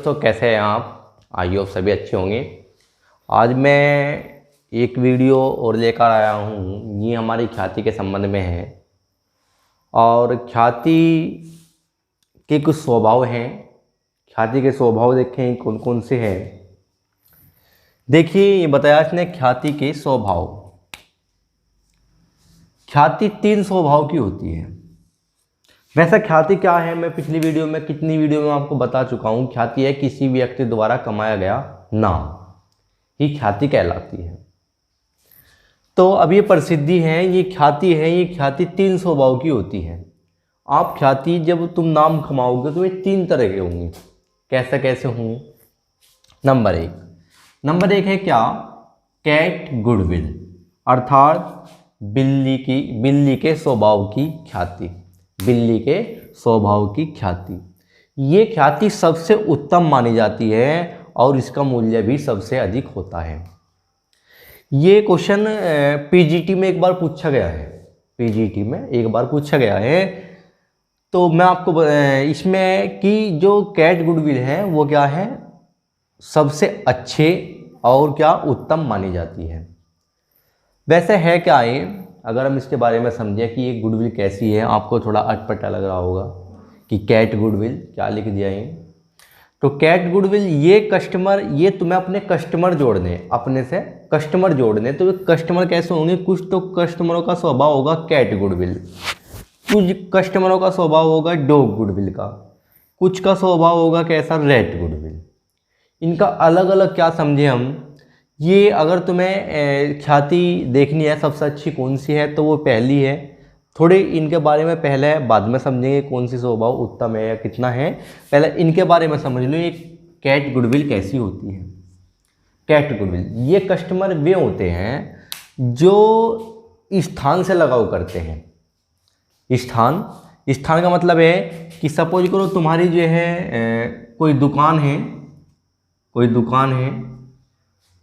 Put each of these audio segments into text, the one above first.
दोस्तों, कैसे हैं आप? आई होप सभी अच्छे होंगे। आज मैं एक वीडियो और लेकर आया हूँ। ये हमारी ख्याति के संबंध में है और ख्याति के कुछ स्वभाव हैं। ख्याति के स्वभाव देखें कौन कौन से हैं। देखिए, ये बताया इसने ख्याति के स्वभाव। ख्याति 3 स्वभाव की होती है। वैसे ख्याति क्या है, मैं पिछली वीडियो में कितनी वीडियो में आपको बता चुका हूँ। ख्याति है किसी व्यक्ति द्वारा कमाया गया नाम ही ख्याति कहलाती है। तो अब ये प्रसिद्धि है, ये ख्याति है। ये ख्याति 3 स्वभाव की होती है। आप ख्याति जब तुम नाम कमाओगे तो ये 3 तरह के होंगे। कैसे कैसे होंगे? नंबर एक है क्या? कैट गुडविल, अर्थात बिल्ली के स्वभाव की ख्याति। बिल्ली के स्वभाव की ख्याति, ये ख्याति सबसे उत्तम मानी जाती है और इसका मूल्य भी सबसे अधिक होता है। ये क्वेश्चन पीजीटी में एक बार पूछा गया है। पीजीटी में एक बार पूछा गया है। तो मैं आपको इसमें कि जो कैट गुडविल है वो क्या है, सबसे अच्छे और क्या उत्तम मानी जाती है। वैसे है क्या ये, अगर हम इसके बारे में समझें कि ये गुडविल कैसी है, आपको थोड़ा अटपटा लग रहा होगा कि कैट गुडविल क्या लिख दिया है। तो कैट गुडविल ये कस्टमर, ये तुम्हें अपने कस्टमर जोड़ने, अपने से कस्टमर जोड़ने। तो कस्टमर कैसे होंगे? कुछ तो कस्टमरों का स्वभाव होगा कैट गुडविल, कुछ कस्टमरों का स्वभाव होगा डॉग गुडविल का, कुछ का स्वभाव होगा कैसा, रैट गुडविल। इनका अलग अलग क्या समझे हम। ये अगर तुम्हें ख्याति देखनी है सबसे अच्छी कौन सी है तो वो पहली है। थोड़े इनके बारे में पहले बाद में समझेंगे कौन सी स्वभाव उत्तम है या कितना है। पहले इनके बारे में समझ लो, ये कैट गुडविल कैसी होती है। कैट गुडविल ये कस्टमर वे होते हैं जो स्थान से लगाव करते हैं। स्थान का मतलब है कि सपोज करो तुम्हारी जो है कोई दुकान है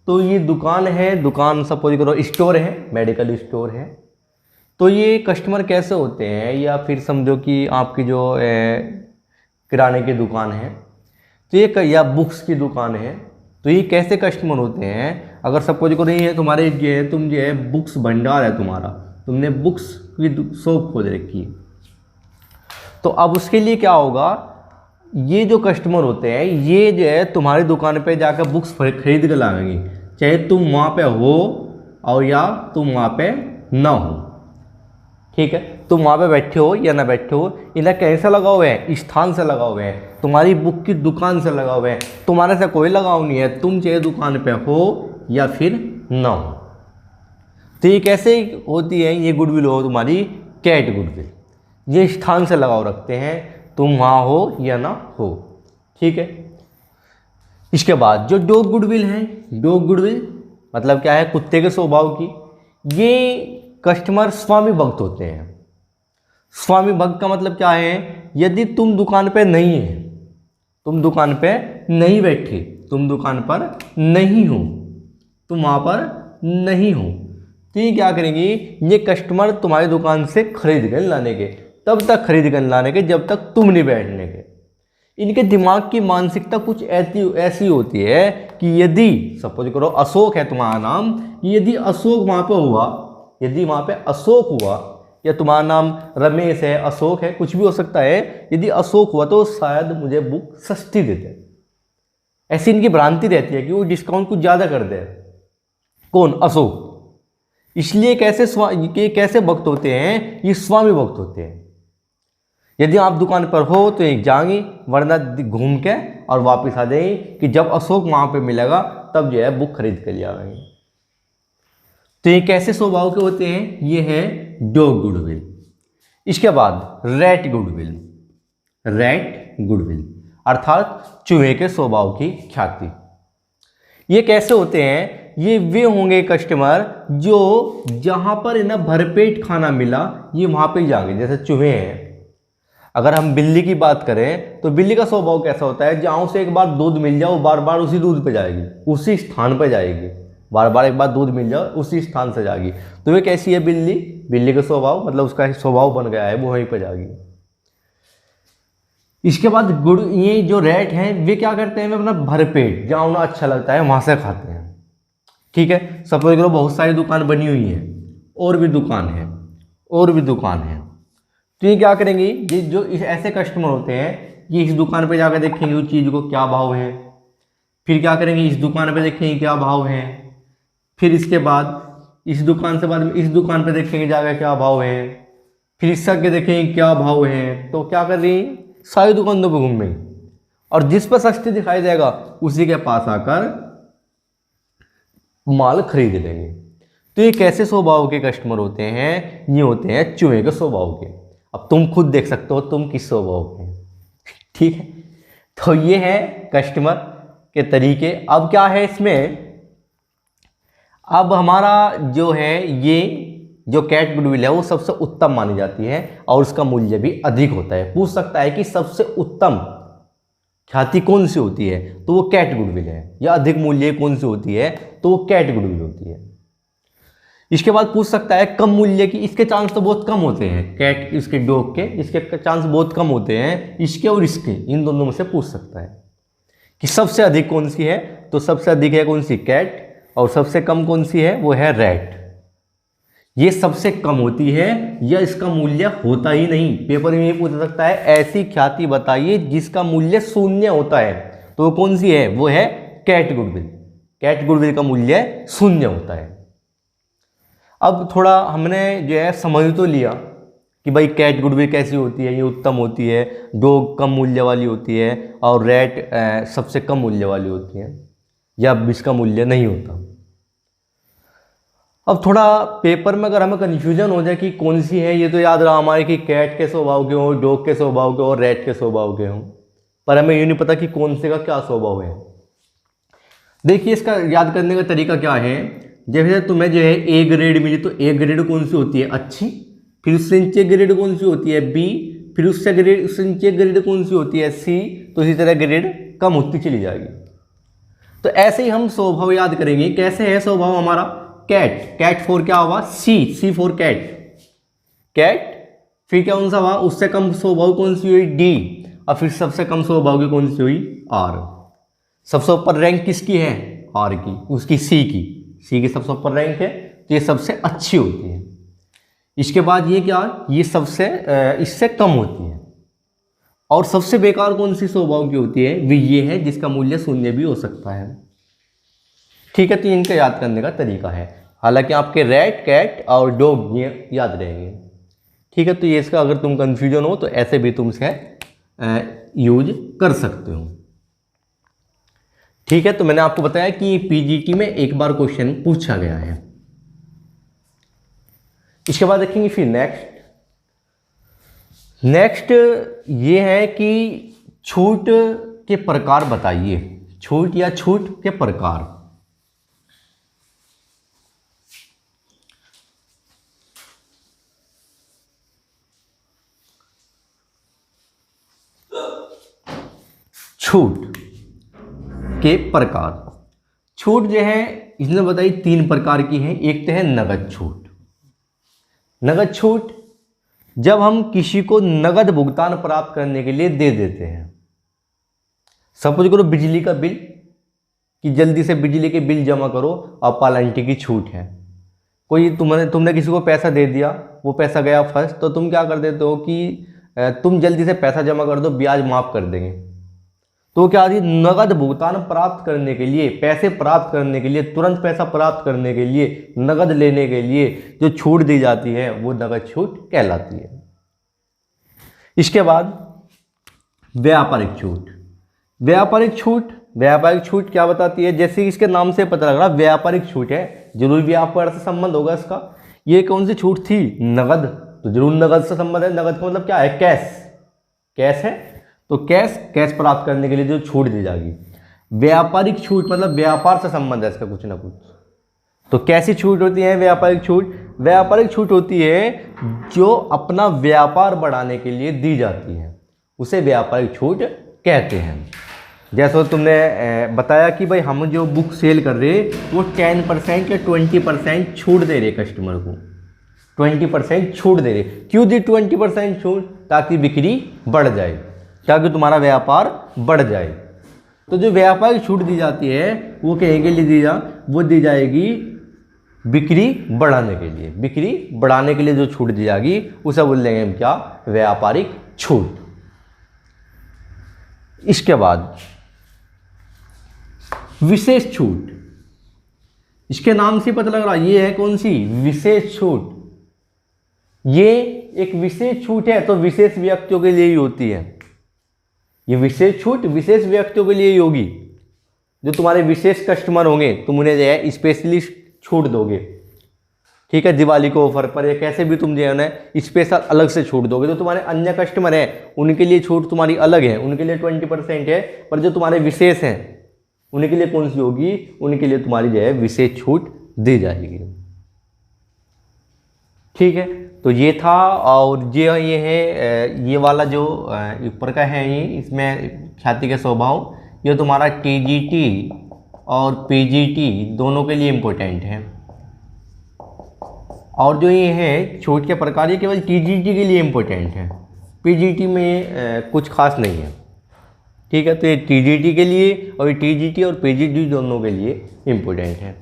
तो ये दुकान सपोज करो स्टोर है, मेडिकल स्टोर है। तो ये कस्टमर कैसे होते हैं, या फिर समझो कि आपकी जो किराने की दुकान है तो ये, या बुक्स की दुकान है, तो ये कैसे कस्टमर होते हैं। अगर सपोज करो ये तुम्हारे तुम जो है बुक्स भंडार है तुम्हारा, तुमने बुक्स की शॉप खोल रखी है, तो अब उसके लिए क्या होगा, ये जो कस्टमर होते हैं ये जो है तुम्हारी दुकान पे जाकर बुक्स खरीद कर लाएंगे, चाहे तुम वहाँ पे हो और या तुम वहाँ पे ना हो। ठीक है, तुम वहाँ पे बैठे हो या ना बैठे हो, इन्हें कैसे लगा हुए हैं? स्थान से लगा हुए हैं, तुम्हारी बुक की दुकान से लगा हुए हैं। तुम्हारे से कोई लगाव नहीं है, तुम चाहे दुकान पे हो या फिर ना हो। तो ये कैसे होती है? ये गुडविल हो तुम्हारी कैट गुडविल, ये स्थान से लगाव रखते हैं, तुम वहाँ हो या ना हो। ठीक है, इसके बाद जो डॉग गुडविल है, डॉग गुडविल मतलब क्या है, कुत्ते के स्वभाव की। ये कस्टमर स्वामी भक्त होते हैं। स्वामी भक्त का मतलब क्या है, यदि तुम दुकान पे नहीं है, तुम दुकान पे नहीं बैठे, तुम दुकान पर नहीं हो, तुम वहाँ पर नहीं हो, तो ये क्या करेंगे, ये कस्टमर तुम्हारी दुकान से खरीद कर लाने के, तब तक खरीद कर लाने के जब तक तुम नहीं बैठने के। इनके दिमाग की मानसिकता कुछ ऐसी होती है कि यदि सपोज करो अशोक है तुम्हारा नाम, यदि अशोक वहाँ पे हुआ, यदि वहाँ पे अशोक हुआ, या तुम्हारा नाम रमेश है, अशोक है, कुछ भी हो सकता है, यदि अशोक हुआ तो शायद मुझे बुक सस्ती देते। ऐसी इनकी भ्रांति रहती है कि वो डिस्काउंट कुछ ज़्यादा कर दे। कौन? अशोक। इसलिए कैसे भक्त होते हैं, ये स्वामी भक्त होते हैं। यदि आप दुकान पर हो तो एक जाएंगे, वरना घूम के और वापस आ जाएंगे कि जब अशोक वहाँ पे मिलेगा तब जो है बुक खरीद कर ले आएंगे। तो ये कैसे स्वभाव के होते हैं? ये है डॉग गुडविल। इसके बाद रैट गुडविल। रैट गुडविल अर्थात चूहे के स्वभाव की ख्याति। ये कैसे होते हैं? ये वे होंगे कस्टमर जो जहाँ पर इन्हें भरपेट खाना मिला ये वहाँ पे जाएंगे। जैसे चूहे हैं, अगर हम बिल्ली की बात करें तो बिल्ली का स्वभाव कैसा होता है, जहाँ उसे एक बार दूध मिल जाए वो बार बार उसी दूध पे जाएगी, उसी स्थान पे जाएगी, बार बार एक बार दूध मिल जाए उसी स्थान से जाएगी। तो ये कैसी है बिल्ली? बिल्ली का स्वभाव मतलब उसका स्वभाव बन गया है, वो वहीं पर जाएगी। इसके बाद गुड़, ये जो रैट हैं वे क्या करते हैं, वे अपना भरपेट जहाँ उन्हें अच्छा लगता है वहाँ से खाते हैं। ठीक है, सपोज करो बहुत सारी दुकान बनी हुई है, और भी दुकान है, और भी दुकान है, तो ये क्या करेंगे, ये जो ऐसे कस्टमर होते हैं ये इस दुकान पे जाकर देखेंगे उस चीज़ को क्या भाव है, फिर क्या करेंगे इस दुकान पे देखेंगे क्या भाव है, फिर इसके बाद इस दुकान से बाद में इस दुकान पे देखेंगे जाकर क्या भाव है, फिर इससे आगे देखेंगे क्या भाव है। तो क्या कर रही है, सारी दुकानों पर घूमेंगे और जिस पर सस्ते दिखाई देगा उसी के पास आकर माल खरीद लेंगे। तो ये कैसे स्वभाव के कस्टमर होते हैं, ये होते हैं चूहे के स्वभाव के। अब तुम खुद देख सकते हो तुम किस स्वभाव के हैं। ठीक है, तो ये है कस्टमर के तरीके। अब क्या है इसमें, अब हमारा जो है ये जो कैट गुडविल है वो सबसे उत्तम मानी जाती है और उसका मूल्य भी अधिक होता है। पूछ सकता है कि सबसे उत्तम ख्याति कौन सी होती है, तो वो कैट गुडविल है, या अधिक मूल्य कौन सी होती है, तो वो कैट गुडविल होती है। इसके बाद पूछ सकता है कम मूल्य की, इसके चांस तो बहुत कम होते हैं, कैट इसके डॉग के इसके चांस बहुत कम होते हैं, इसके और इसके, इन दोनों में से पूछ सकता है कि सबसे अधिक कौन सी है, तो सबसे अधिक है कौन सी, कैट, और सबसे कम कौन सी है, वो है रैट। ये सबसे कम होती है या इसका मूल्य होता ही नहीं। पेपर में ये पूछ सकता है ऐसी ख्याति बताइए जिसका मूल्य शून्य होता है, तो वो कौन सी है, वो है कैट गुडविल। कैट गुडविल का मूल्य शून्य होता है। अब थोड़ा हमने जो है समझ तो लिया कि भाई कैट गुडविल कैसी होती है, ये उत्तम होती है, डॉग कम मूल्य वाली होती है और रैट सबसे कम मूल्य वाली होती है, या इसका मूल्य नहीं होता। अब थोड़ा पेपर में अगर हमें कन्फ्यूजन हो जाए कि कौन सी है, ये तो याद रहा हमारे कि कैट के स्वभाव के हों, डॉग के स्वभाव के और रैट के स्वभाव के हों, पर हमें ये नहीं पता कि कौन से का क्या स्वभाव है। देखिए इसका याद करने का तरीका क्या है, जैसे तुम्हें जो है ए ग्रेड मिली तो ए ग्रेड कौन सी होती है, अच्छी, फिर उससे नीचे ग्रेड कौन सी होती है, बी, फिर उससे नीचे ग्रेड कौन सी होती है, सी, तो इसी तरह ग्रेड कम होती चली जाएगी। तो ऐसे ही हम स्वभाव याद करेंगे। कैसे है स्वभाव हमारा, कैट, कैट फोर क्या हुआ, सी, सी फोर कैट, कैट, फिर क्या कौन सा हुआ, उससे कम स्वभाव कौन सी हुई, डी, और फिर सबसे कम स्वभाव की कौन सी हुई, आर। सबसे ऊपर रैंक किसकी है, आर की, उसकी सी की सबसे ऊपर रैंक है, तो ये सबसे अच्छी होती है। इसके बाद ये क्या, ये सबसे इससे कम होती है। और सबसे बेकार कौन सी स्वभाव की होती है, वो ये है जिसका मूल्य शून्य भी हो सकता है। ठीक है, तो इनका याद करने का तरीका है। हालांकि आपके रैट, कैट और डॉग ये याद रहेंगे। ठीक है, तो ये इसका अगर तुम कंफ्यूजन हो तो ऐसे भी तुम इसे यूज कर सकते हो। ठीक है, तो मैंने आपको बताया कि पीजीटी में एक बार क्वेश्चन पूछा गया है। इसके बाद देखेंगे फिर नेक्स्ट ये है कि छूट के प्रकार बताइए, छूट या छूट के प्रकार। छूट के प्रकार, छूट जो है इसने बताई 3 प्रकार की है। एक तो है नगद छूट। नगद छूट जब हम किसी को नगद भुगतान प्राप्त करने के लिए दे देते हैं। सपोज करो बिजली का बिल, कि जल्दी से बिजली के बिल जमा करो और पालंटी की छूट है। कोई तुमने किसी को पैसा दे दिया, वो पैसा गया फंस, तो तुम क्या कर देते हो कि तुम जल्दी से पैसा जमा कर दो, ब्याज माफ कर देंगे। तो क्या आदि नगद भुगतान प्राप्त करने के लिए, पैसे प्राप्त करने के लिए, तुरंत पैसा प्राप्त करने के लिए, नगद लेने के लिए जो छूट दी जाती है वो नगद छूट कहलाती है। इसके बाद व्यापारिक छूट। व्यापारिक छूट क्या बताती है, जैसे इसके नाम से पता लग रहा व्यापारिक छूट है, जरूर व्यापार से संबंध होगा इसका। ये कौन सी छूट थी, नगद, तो जरूर नगद से संबंध है। नगद का मतलब क्या है, कैश है, तो कैश प्राप्त करने के लिए जो छूट दी जाएगी। व्यापारिक छूट मतलब व्यापार से संबंध है इसका कुछ ना कुछ। तो कैसी छूट होती है व्यापारिक छूट? व्यापारिक छूट होती है जो अपना व्यापार बढ़ाने के लिए दी जाती है, उसे व्यापारिक छूट कहते हैं। जैसे तुमने बताया कि भाई हम जो बुक सेल कर रहे हैं वो 10% या 20% छूट दे रहे कस्टमर को, 20% छूट दे रहे। क्यों दी 20% छूट? ताकि बिक्री बढ़ जाए। ताकि तुम्हारा व्यापार बढ़ जाए। तो जो व्यापारिक छूट दी जाती है वो कहीं के लिए वो दी जाएगी बिक्री बढ़ाने के लिए। बिक्री बढ़ाने के लिए जो छूट दी जाएगी उसे बोल देंगे हम क्या, व्यापारिक छूट। इसके बाद विशेष छूट, इसके नाम से पता लग रहा है ये है कौन सी, विशेष छूट। ये एक विशेष छूट है तो विशेष व्यक्तियों के लिए ही होती है। ये विशेष छूट विशेष व्यक्तियों के लिए ही होगी। जो तुम्हारे विशेष कस्टमर होंगे तुम उन्हें जो है स्पेशली छूट दोगे, ठीक है, दिवाली को ऑफर पर या कैसे भी तुम जो है उन्हें स्पेशल अलग से छूट दोगे। तो तुम्हारे अन्य कस्टमर हैं उनके लिए छूट तुम्हारी अलग है, उनके लिए 20% है। पर जो तुम्हारे विशेष हैं उनके लिए कौन सी होगी, उनके लिए तुम्हारी जो है विशेष छूट दी जाएगी। ठीक है, तो ये था। और ये है ये वाला जो ऊपर का है ये, इसमें ख्याति के स्वभाव, ये तुम्हारा टीजीटी और पीजीटी दोनों के लिए इम्पोर्टेंट है। और जो ये है छूट के प्रकार ये केवल टीजीटी के लिए इम्पोर्टेंट है, पीजीटी में कुछ खास नहीं है। ठीक है, तो ये टीजीटी के लिए और ये टीजीटी और पीजीटी दोनों के लिए इम्पोर्टेंट है।